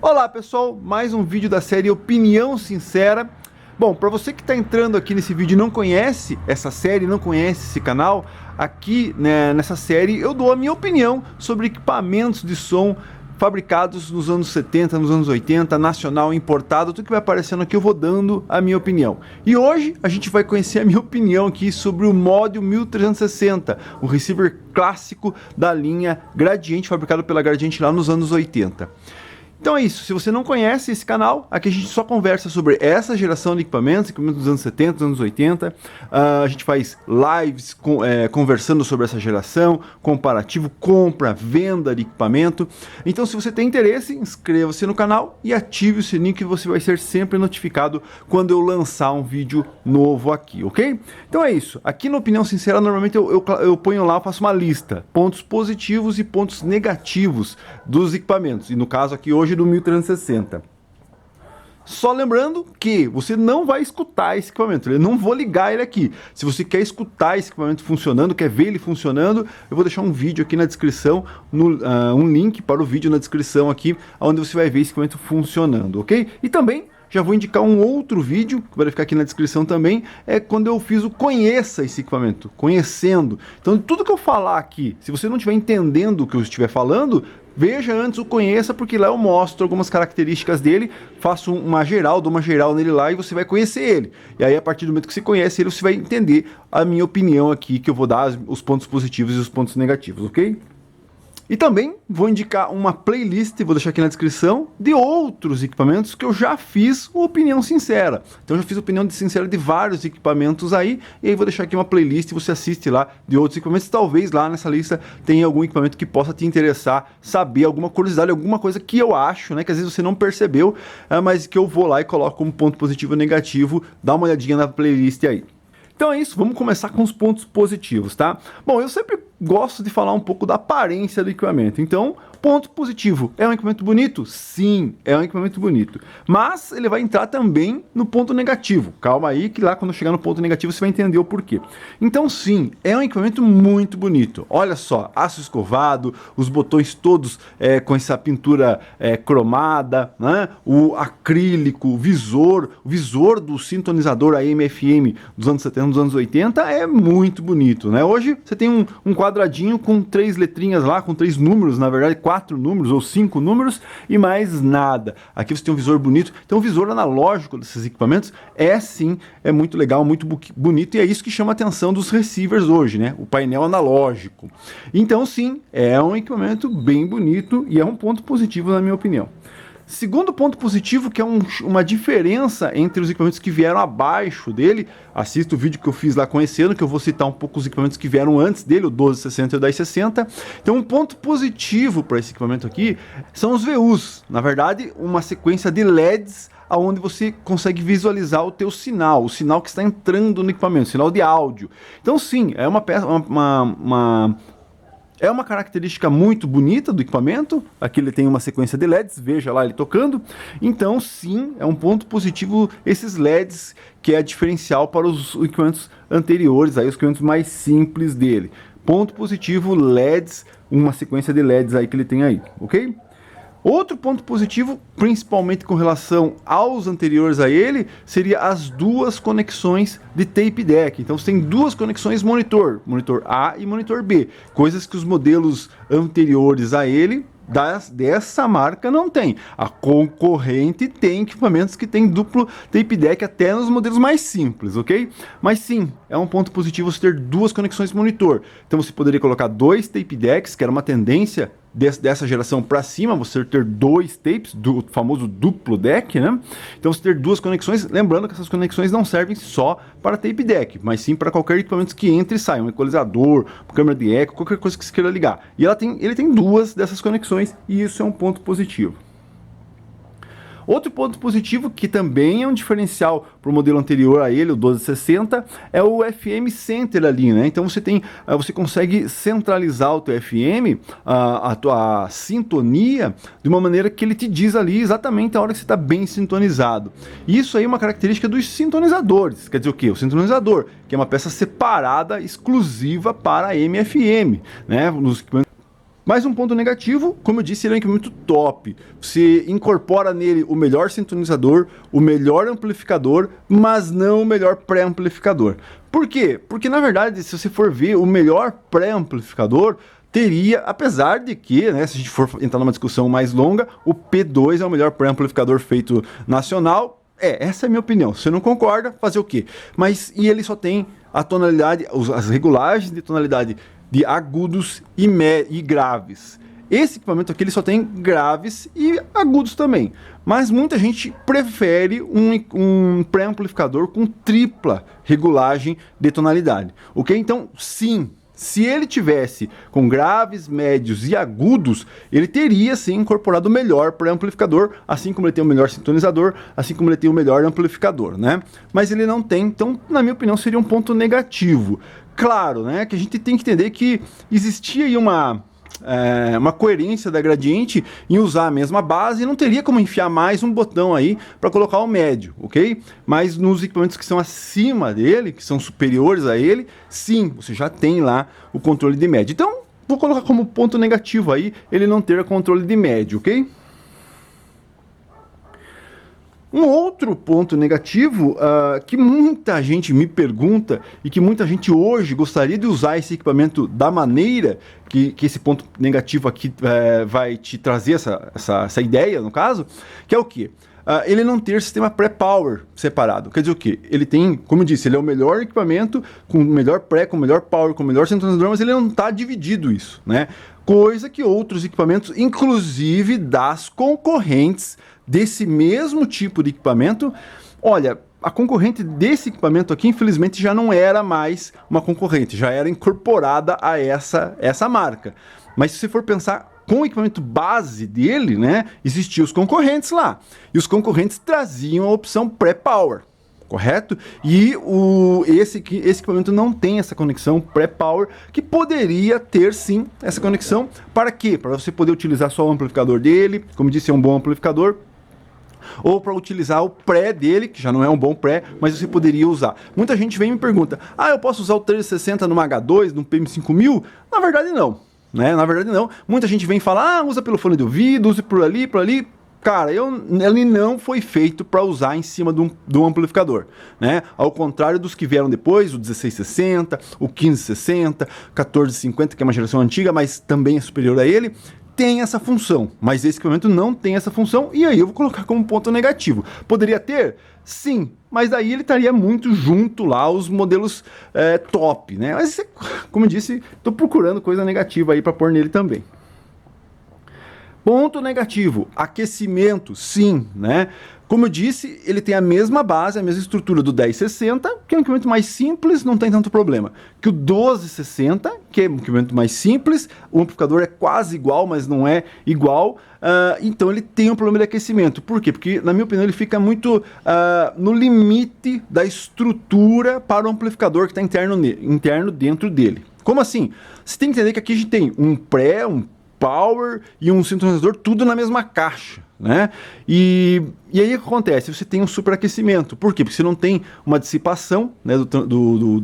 Olá pessoal, mais um vídeo da série Opinião Sincera. Bom, para você que está entrando aqui nesse vídeo e não conhece essa série, não conhece esse canal, aqui nessa série eu dou a minha opinião sobre equipamentos de som fabricados nos anos 70, nos anos 80, nacional, importado, tudo que vai aparecendo aqui eu vou dando a minha opinião. E hoje a gente vai conhecer a minha opinião aqui sobre o Model 1360, o receiver clássico da linha Gradiente, fabricado pela Gradiente lá nos anos 80. Então é isso, se você não conhece esse canal, aqui a gente só conversa sobre essa geração de equipamentos dos anos 70, dos anos 80, a gente faz lives conversando sobre essa geração, comparativo, compra, venda de equipamento. Então se você tem interesse, inscreva-se no canal e ative o sininho que você vai ser sempre notificado quando eu lançar um vídeo novo aqui, ok? Então é isso, aqui na Opinião Sincera normalmente eu ponho lá, eu faço uma lista, pontos positivos e pontos negativos dos equipamentos, e no caso aqui hoje do 1360. Só lembrando que você não vai escutar esse equipamento, eu não vou ligar ele aqui. Se você quer escutar esse equipamento funcionando, quer ver ele funcionando, eu vou deixar um vídeo aqui na descrição, um link para o vídeo na descrição aqui, onde você vai ver esse equipamento funcionando, ok? E também já vou indicar um outro vídeo, que vai ficar aqui na descrição também, é quando eu fiz o Conheça esse equipamento, conhecendo. Então tudo que eu falar aqui, se você não estiver entendendo o que eu estiver falando, veja antes o Conheça, porque lá eu mostro algumas características dele, faço dou uma geral nele lá e você vai conhecer ele. E aí a partir do momento que você conhece ele, você vai entender a minha opinião aqui, que eu vou dar os pontos positivos e os pontos negativos, ok? E também vou indicar uma playlist, vou deixar aqui na descrição, de outros equipamentos que eu já fiz opinião sincera. Então eu já fiz opinião sincera de vários equipamentos aí, e aí vou deixar aqui uma playlist e você assiste lá de outros equipamentos. Talvez lá nessa lista tenha algum equipamento que possa te interessar, saber alguma curiosidade, alguma coisa que eu acho, né, que às vezes você não percebeu, mas que eu vou lá e coloco como ponto positivo ou negativo. Dá uma olhadinha na playlist aí. Então é isso, vamos começar com os pontos positivos, tá? Bom, eu sempre gosto de falar um pouco da aparência do equipamento. Então, ponto positivo, é um equipamento bonito? Sim, é um equipamento bonito. Mas ele vai entrar também no ponto negativo. Calma aí que lá quando chegar no ponto negativo você vai entender o porquê. Então sim, é um equipamento muito bonito. Olha só, aço escovado, os botões todos com essa pintura cromada, né? O acrílico, o visor do sintonizador AM/FM dos anos 70, dos anos 80 é muito bonito, né? Hoje você tem um quadradinho com 3 letrinhas lá, com 3 números, na verdade 4 números ou 5 números e mais nada. Aqui você tem um visor bonito. Então o visor analógico desses equipamentos é muito legal, muito bonito, e é isso que chama a atenção dos receivers hoje, né? O painel analógico. Então sim, é um equipamento bem bonito e é um ponto positivo na minha opinião. Segundo ponto positivo, que é uma diferença entre os equipamentos que vieram abaixo dele, assista o vídeo que eu fiz lá conhecendo, que eu vou citar um pouco os equipamentos que vieram antes dele, o 1260 e o 1060. Então um ponto positivo para esse equipamento aqui são os VUs, na verdade uma sequência de LEDs onde você consegue visualizar o teu sinal, o sinal que está entrando no equipamento, sinal de áudio. Então sim, é é uma característica muito bonita do equipamento. Aqui ele tem uma sequência de LEDs, veja lá ele tocando. Então sim, é um ponto positivo esses LEDs, que é diferencial para os equipamentos anteriores, aí, os equipamentos mais simples dele. Ponto positivo, LEDs, uma sequência de LEDs aí que ele tem aí, ok? Outro ponto positivo, principalmente com relação aos anteriores a ele, seria as duas conexões de tape deck. Então você tem duas conexões monitor A e monitor B, coisas que os modelos anteriores a ele, dessa marca, não tem. A concorrente tem equipamentos que tem duplo tape deck até nos modelos mais simples, ok? Mas sim, é um ponto positivo você ter duas conexões monitor. Então você poderia colocar 2 tape decks, que era uma tendência dessa geração para cima, você ter 2 tapes, do famoso duplo deck, né? Então você ter duas conexões, lembrando que essas conexões não servem só para tape deck, mas sim para qualquer equipamento que entre e saia, um equalizador, uma câmera de eco, qualquer coisa que você queira ligar. E ele tem duas dessas conexões e isso é um ponto positivo. Outro ponto positivo, que também é um diferencial para o modelo anterior a ele, o 1260, é o FM Center ali, né? Então você consegue centralizar o teu FM, a tua sintonia, de uma maneira que ele te diz ali exatamente a hora que você está bem sintonizado. Isso aí é uma característica dos sintonizadores. Quer dizer o quê? O sintonizador, que é uma peça separada, exclusiva para AM/FM, né? Mais um ponto negativo, como eu disse, ele é um equipamento top. Você incorpora nele o melhor sintonizador, o melhor amplificador, mas não o melhor pré-amplificador. Por quê? Porque na verdade, se você for ver, o melhor pré-amplificador teria, apesar de que, né, se a gente for entrar numa discussão mais longa, o P2 é o melhor pré-amplificador feito nacional. Essa é a minha opinião. Se você não concorda, fazer o quê? Mas e ele só tem a tonalidade, as regulagens de tonalidade de agudos e graves. Esse equipamento aqui ele só tem graves e agudos também. Mas muita gente prefere um pré-amplificador com tripla regulagem de tonalidade. Ok? Então, sim. Se ele tivesse com graves, médios e agudos, ele teria sim incorporado o melhor pré-amplificador, assim como ele tem o melhor sintonizador, assim como ele tem o melhor amplificador, né? Mas ele não tem, então, na minha opinião, seria um ponto negativo. Claro, né, que a gente tem que entender que existia aí uma coerência da Gradiente em usar a mesma base e não teria como enfiar mais um botão aí para colocar o médio, ok? Mas nos equipamentos que são acima dele, que são superiores a ele, sim, você já tem lá o controle de médio. Então, vou colocar como ponto negativo aí ele não ter controle de médio, ok? Um outro ponto negativo que muita gente me pergunta e que muita gente hoje gostaria de usar esse equipamento da maneira que esse ponto negativo aqui vai te trazer essa ideia, no caso, que é o quê? Ele não ter sistema pré-power separado. Quer dizer o quê? Ele tem, como eu disse, ele é o melhor equipamento, com o melhor pré, com o melhor power, com o melhor sintonizador, mas ele não está dividido isso, né? Coisa que outros equipamentos, inclusive das concorrentes desse mesmo tipo de equipamento, olha, a concorrente desse equipamento aqui, infelizmente, já não era mais uma concorrente, já era incorporada a essa marca. Mas se você for pensar com o equipamento base dele, né, existiam os concorrentes lá. E os concorrentes traziam a opção pré-power, correto? E esse equipamento não tem essa conexão pré-power, que poderia ter sim essa conexão. Para quê? Para você poder utilizar só o amplificador dele, como disse, é um bom amplificador, ou para utilizar o pré dele, que já não é um bom pré, mas você poderia usar. Muita gente vem e me pergunta, eu posso usar o 1360 numa H2, no PM5000? Na verdade não, né? Na verdade não. Muita gente vem e fala, usa pelo fone de ouvido, use por ali, por ali. Cara, ele não foi feito para usar em cima do amplificador, né? Ao contrário dos que vieram depois, o 1660, o 1560, 1450, que é uma geração antiga, mas também é superior a ele, tem essa função, mas esse equipamento não tem essa função, e aí eu vou colocar como ponto negativo. Poderia ter? Sim, mas daí ele estaria muito junto lá aos modelos top, né? Mas, como eu disse, estou procurando coisa negativa aí para pôr nele também. Ponto negativo, aquecimento, sim, né? Como eu disse, ele tem a mesma base, a mesma estrutura do 1060, que é um equipamento mais simples, não tem tanto problema. Que o 1260, que é um equipamento mais simples, o amplificador é quase igual, mas não é igual, então ele tem um problema de aquecimento. Por quê? Porque, na minha opinião, ele fica muito no limite da estrutura para o amplificador que está interno dentro dele. Como assim? Você tem que entender que aqui a gente tem um pré, um power e um sintonizador, tudo na mesma caixa, né? E aí o que acontece? Você tem um superaquecimento. Por quê? Porque você não tem uma dissipação, né,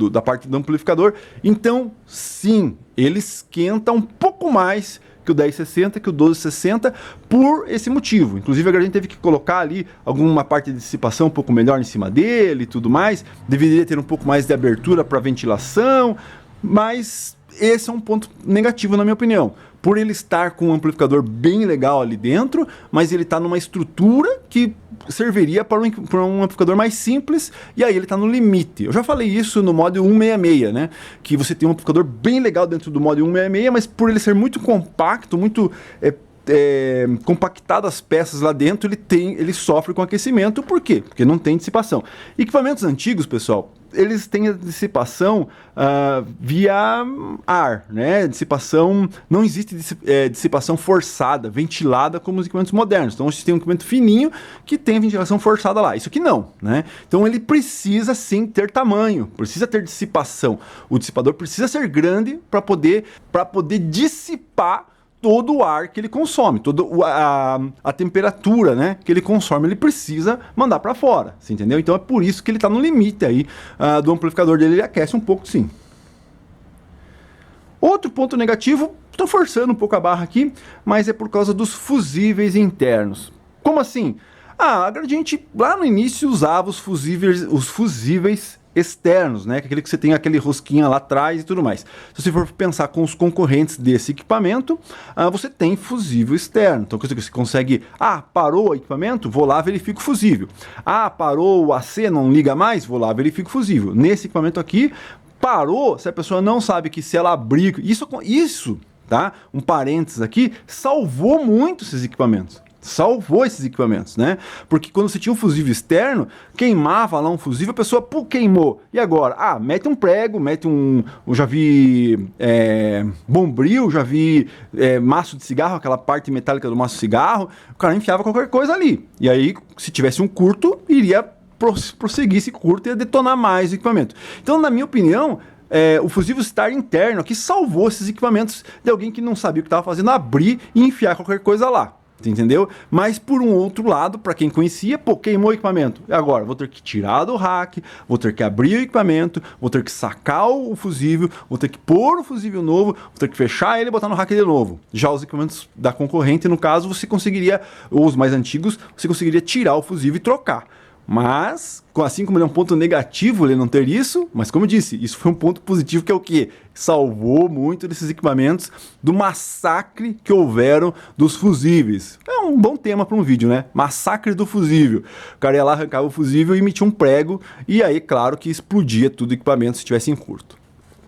da parte do amplificador. Então, sim, ele esquenta um pouco mais que o 1060, que o 1260, por esse motivo. Inclusive, a gente teve que colocar ali alguma parte de dissipação um pouco melhor em cima dele e tudo mais. Deveria ter um pouco mais de abertura para ventilação, mas esse é um ponto negativo, na minha opinião. Por ele estar com um amplificador bem legal ali dentro, mas ele está numa estrutura que serviria para um amplificador mais simples, e aí ele está no limite. Eu já falei isso no Mod 166, né? Que você tem um amplificador bem legal dentro do Mod 166, mas por ele ser muito compacto, muito compactado as peças lá dentro, ele sofre com aquecimento. Por quê? Porque não tem dissipação. Equipamentos antigos, pessoal, eles têm a dissipação via ar, né? Dissipação, não existe dissipação forçada, ventilada como os equipamentos modernos. Então, você tem um equipamento fininho que tem ventilação forçada lá. Isso aqui não, né? Então, ele precisa sim ter tamanho, precisa ter dissipação. O dissipador precisa ser grande para poder dissipar todo o ar que ele consome, toda a temperatura, né, que ele consome, ele precisa mandar para fora, você entendeu? Então é por isso que ele está no limite aí do amplificador dele, ele aquece um pouco, sim. Outro ponto negativo, estou forçando um pouco a barra aqui, mas é por causa dos fusíveis internos. Como assim? A Gradiente lá no início usava os fusíveis externos, né? Aquele que você tem aquele rosquinha lá atrás e tudo mais. Se você for pensar com os concorrentes desse equipamento, você tem fusível externo. Então você consegue, parou o equipamento, vou lá, verifico o fusível. Parou o AC, não liga mais, vou lá, verifico o fusível. Nesse equipamento aqui, parou, se a pessoa não sabe que se ela abrir, isso, tá? Um parênteses aqui, salvou muito esses equipamentos. Salvou esses equipamentos, né? Porque quando você tinha um fusível externo, queimava lá um fusível, a pessoa, queimou. E agora? Mete um prego, mete eu já vi bombril, já vi maço de cigarro, aquela parte metálica do maço de cigarro, o cara enfiava qualquer coisa ali. E aí, se tivesse um curto, iria prosseguir esse curto e ia detonar mais o equipamento. Então, na minha opinião, o fusível estar interno aqui salvou esses equipamentos de alguém que não sabia o que estava fazendo, abrir e enfiar qualquer coisa lá. Entendeu? Mas por um outro lado, para quem conhecia, queimou o equipamento. E agora, vou ter que tirar do rack, vou ter que abrir o equipamento, vou ter que sacar o fusível, vou ter que pôr o fusível novo, vou ter que fechar ele e botar no rack de novo. Já os equipamentos da concorrente, no caso, você conseguiria, ou os mais antigos, você conseguiria tirar o fusível e trocar. Mas, assim como ele é um ponto negativo ele não ter isso, mas como eu disse, isso foi um ponto positivo, que é o quê? Salvou muito desses equipamentos do massacre que houveram dos fusíveis. É um bom tema para um vídeo, né? Massacre do fusível. O cara ia lá, arrancava o fusível e emitia um prego, e aí, claro, que explodia tudo o equipamento se estivesse em curto.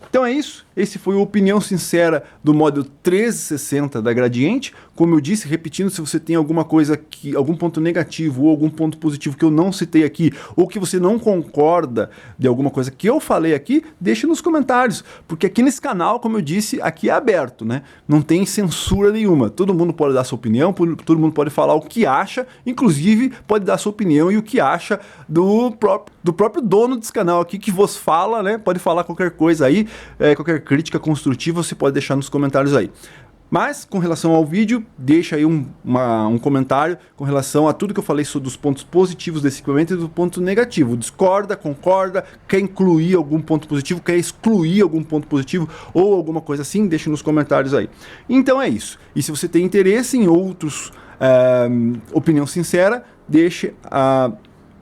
Então é isso, esse foi a opinião sincera do Model 1360 da Gradiente. Como eu disse, repetindo, se você tem alguma coisa algum ponto negativo ou algum ponto positivo que eu não citei aqui, ou que você não concorda de alguma coisa que eu falei aqui, deixe nos comentários, porque aqui nesse canal, como eu disse, aqui é aberto, né? Não tem censura nenhuma, todo mundo pode dar sua opinião, todo mundo pode falar o que acha, inclusive pode dar sua opinião e o que acha do próprio dono desse canal aqui, que vos fala, né? Pode falar qualquer coisa aí, qualquer crítica construtiva você pode deixar nos comentários aí. Mas, com relação ao vídeo, deixa aí um comentário com relação a tudo que eu falei sobre os pontos positivos desse equipamento e do ponto negativo. Discorda, concorda, quer incluir algum ponto positivo, quer excluir algum ponto positivo ou alguma coisa assim, deixa nos comentários aí. Então é isso. E se você tem interesse em outros opinião sincera,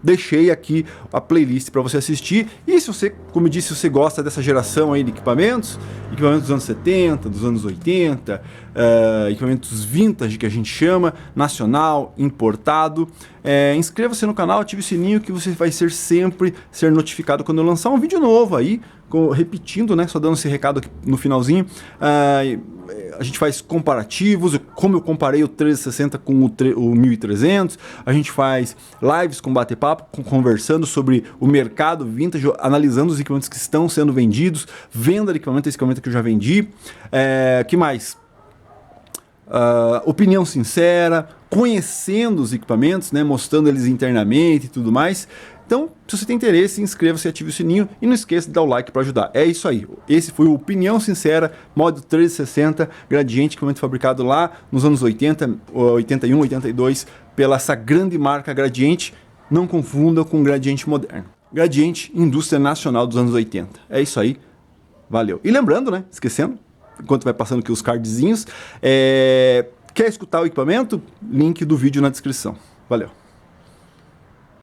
deixei aqui a playlist para você assistir. E se você, como eu disse, se você gosta dessa geração aí de equipamentos dos anos 70, dos anos 80, equipamentos vintage que a gente chama, nacional, importado, inscreva-se no canal, ative o sininho que você vai sempre ser notificado quando eu lançar um vídeo novo aí, repetindo, né, só dando esse recado aqui no finalzinho. A gente faz comparativos, como eu comparei o 1360 com o 1300, a gente faz lives com bate-papo, conversando sobre o mercado vintage, analisando os equipamentos que estão sendo vendidos, venda de equipamento, esse equipamento que eu já vendi, que mais? Opinião sincera, conhecendo os equipamentos, né, mostrando eles internamente e tudo mais. Então, se você tem interesse, inscreva-se, ative o sininho e não esqueça de dar o like para ajudar. É isso aí. Esse foi o Opinião Sincera, Model 1360, Gradiente, equipamento fabricado lá nos anos 80, 81, 82, pela essa grande marca Gradiente. Não confunda com Gradiente moderno. Gradiente, indústria nacional dos anos 80. É isso aí. Valeu. E lembrando, né, esquecendo, enquanto vai passando aqui os cardzinhos, quer escutar o equipamento? Link do vídeo na descrição. Valeu.